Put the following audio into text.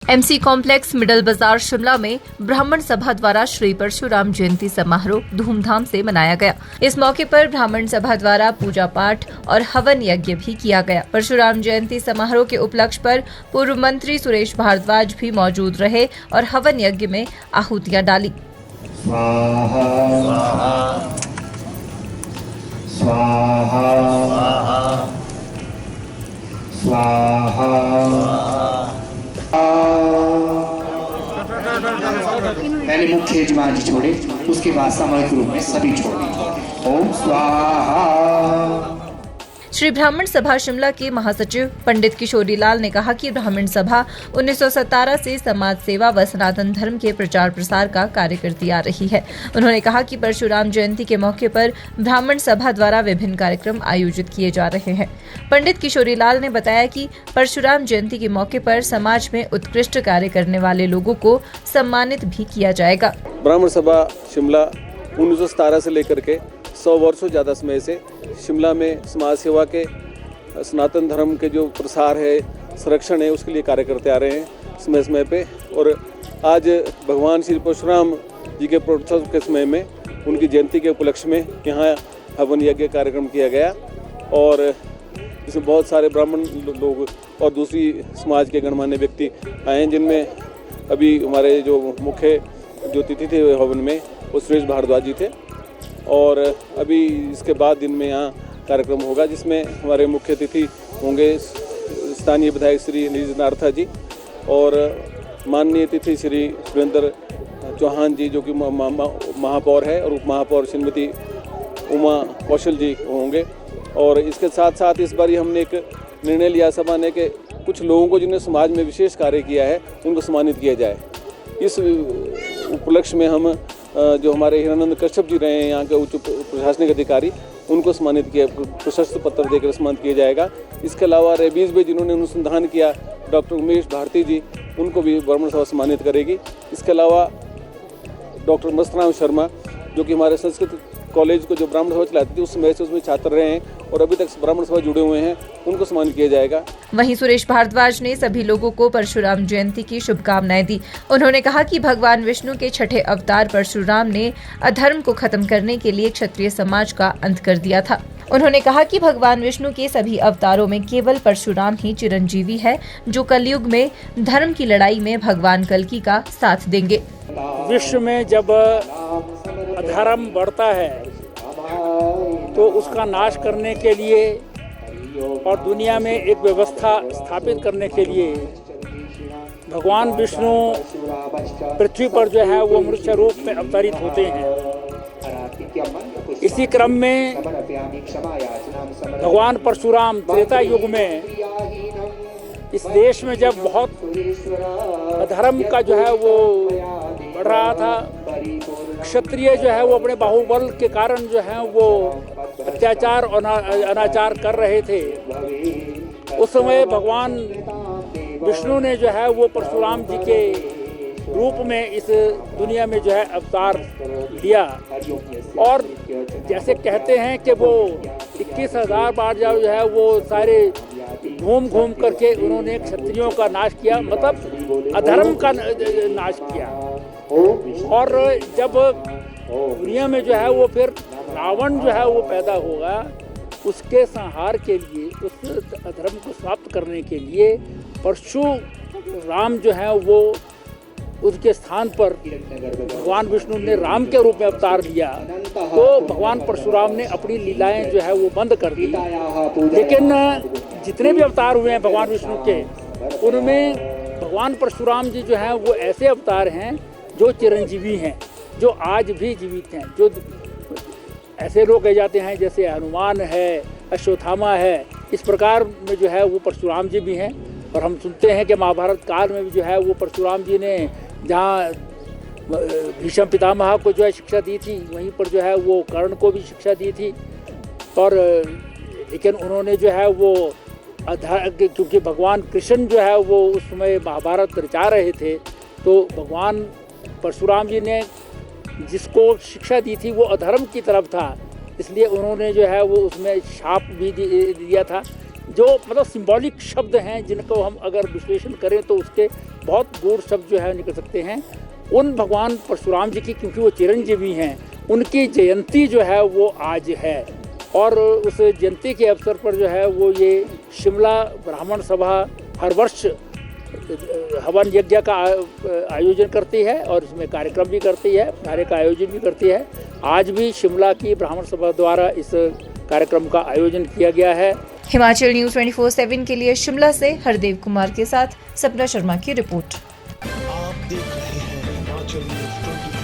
MC complex middle बाजार शिमला में ब्राह्मण सभा द्वारा श्री परशुराम जयंती समारोह धूमधाम से मनाया गया। इस मौके पर ब्राह्मण सभा द्वारा पूजा पाठ और हवन यज्ञ भी किया गया। परशुराम जयंती समारोह के उपलक्ष्य पर पूर्व मंत्री सुरेश भारद्वाज भी मौजूद रहे और हवन यज्ञ में आहुतियां डाली। स्वाहा स्वाहा स्वाहा पहले मुख्य यजमान जी छोड़े, उसके बाद सामूहिक रूप में सभी छोड़े। ओम स्वाहा। श्री ब्राह्मण सभा शिमला के महासचिव पंडित किशोरी लाल ने कहा कि ब्राह्मण सभा 1917 से समाज सेवा व सनातन धर्म के प्रचार प्रसार का कार्य करती आ रही है। उन्होंने कहा कि परशुराम जयंती के मौके पर ब्राह्मण सभा द्वारा विभिन्न कार्यक्रम आयोजित किए जा रहे हैं। पंडित किशोरी लाल ने बताया कि परशुराम जयंती के मौके पर समाज में उत्कृष्ट कार्य करने वाले लोगों को सम्मानित भी किया जाएगा। ब्राह्मण सभा शिमला 1917 से लेकर के 100 वर्षों ज़्यादा समय से शिमला में समाज सेवा के सनातन धर्म के जो प्रसार है, संरक्षण है, उसके लिए कार्य करते आ रहे हैं समय समय पे। और आज भगवान श्री परशुराम जी के प्रोत्सव के समय में उनकी जयंती के उपलक्ष्य में यहाँ हवन यज्ञ कार्यक्रम किया गया और इसमें बहुत सारे ब्राह्मण लोग और दूसरी समाज के गणमान्य व्यक्ति आए हैं, जिनमें अभी हमारे जो मुख्य जो तिथि थे हवन में वो सुरेश भारद्वाज जी थे। और अभी इसके बाद दिन में यहाँ कार्यक्रम होगा, जिसमें हमारे मुख्य अतिथि होंगे स्थानीय विधायक श्री निज नार्था जी और माननीय अतिथि श्री सुरेंद्र चौहान जी, जो कि महापौर है, और उप महापौर श्रीमती उमा कौशल जी होंगे। और इसके साथ साथ इस बार हमने एक निर्णय लिया सभा ने कि कुछ लोगों को जिन्होंने समाज में विशेष कार्य किया है उनको सम्मानित किया जाए। इस उपलक्ष्य में हम जो हमारे हिरानंद कश्यप जी रहे हैं यहाँ के उच्च प्रशासनिक अधिकारी, उनको सम्मानित किया, प्रशस्ति पत्र देकर सम्मानित किया जाएगा। इसके अलावा रेबीज में जिन्होंने अनुसंधान किया डॉक्टर उमेश भारती जी, उनको भी ब्राह्मण सभा सम्मानित करेगी। इसके अलावा डॉक्टर मस्तराम शर्मा, जो कि हमारे संस्कृत कॉलेज को जो ब्राह्मण सभा चलाती थी उस समय से उसमें छात्र रहे हैं और अभी तक ब्राह्मण सभा जुड़े हुए हैं, उनको सम्मानित किया जाएगा। वहीं सुरेश भारद्वाज ने सभी लोगों को परशुराम जयंती की शुभकामनाएं दी। उन्होंने कहा कि भगवान विष्णु के छठे अवतार परशुराम ने अधर्म को खत्म करने के लिए क्षत्रिय समाज का अंत कर दिया था। उन्होंने कहा कि भगवान विष्णु के सभी अवतारों में केवल परशुराम ही चिरंजीवी है, जो कलयुग में धर्म की लड़ाई में भगवान कल्कि का साथ देंगे। विश्व में जब अधर्म बढ़ता है तो उसका नाश करने के लिए और दुनिया में एक व्यवस्था स्थापित करने के लिए भगवान विष्णु पृथ्वी पर जो है वो मनुष्य रूप में अवतरित होते हैं। इसी क्रम में भगवान परशुराम त्रेता युग में इस देश में जब बहुत अधर्म का जो है वो बढ़ रहा था, क्षत्रिय जो है वो अपने बाहुबल के कारण जो है वो अत्याचार और अनाचार कर रहे थे। उस समय भगवान विष्णु ने जो है वो परशुराम जी के रूप में इस दुनिया में जो है अवतार लिया और जैसे कहते हैं कि वो 21,000 बार जो है वो सारे घूम घूम करके उन्होंने क्षत्रियों का नाश किया, मतलब अधर्म का नाश किया। और जब दुनिया में जो है वो फिर रावण जो है वो पैदा होगा, उसके संहार के लिए, उस अधर्म को समाप्त करने के लिए परशुराम जो है वो उसके स्थान पर भगवान विष्णु ने राम के रूप में अवतार लिया, तो भगवान परशुराम ने अपनी लीलाएं जो है वो बंद कर दी। लेकिन जितने भी अवतार हुए हैं भगवान विष्णु के, उनमें भगवान परशुराम जी जो हैं वो ऐसे अवतार हैं जो चिरंजीवी हैं, जो आज भी जीवित हैं। जो ऐसे लोग कहे जाते हैं जैसे हनुमान है, अश्वत्थामा है, इस प्रकार में जो है वो परशुराम जी भी हैं। और हम सुनते हैं कि महाभारत काल में भी जो है वो परशुराम जी ने जहाँ भीष्म पितामह को जो है शिक्षा दी थी, वहीं पर जो है वो कर्ण को भी शिक्षा दी थी। और लेकिन उन्होंने जो है वो क्योंकि भगवान कृष्ण जो है वो उस समय महाभारत रचा रहे थे, तो भगवान परशुराम जी ने जिसको शिक्षा दी थी वो अधर्म की तरफ था, इसलिए उन्होंने जो है वो उसमें शाप भी दिया था। जो मतलब सिंबॉलिक शब्द हैं जिनको हम अगर विश्लेषण करें तो उसके बहुत दूर शब्द जो है निकल सकते हैं। उन भगवान परशुराम जी की, क्योंकि वो चिरंजीवी हैं, उनकी जयंती जो है वो आज है और उस जयंती के अवसर पर जो है वो ये शिमला ब्राह्मण सभा हर वर्ष हवन यज्ञ का आयोजन करती है और इसमें कार्यक्रम भी करती है, कार्य का आयोजन भी करती है। आज भी शिमला की ब्राह्मण सभा द्वारा इस कार्यक्रम का आयोजन किया गया है। हिमाचल न्यूज़ 24/7 के लिए शिमला से हरदेव कुमार के साथ सपना शर्मा की रिपोर्ट। आप देख रहे हैं हिमाचल न्यूज़ 24।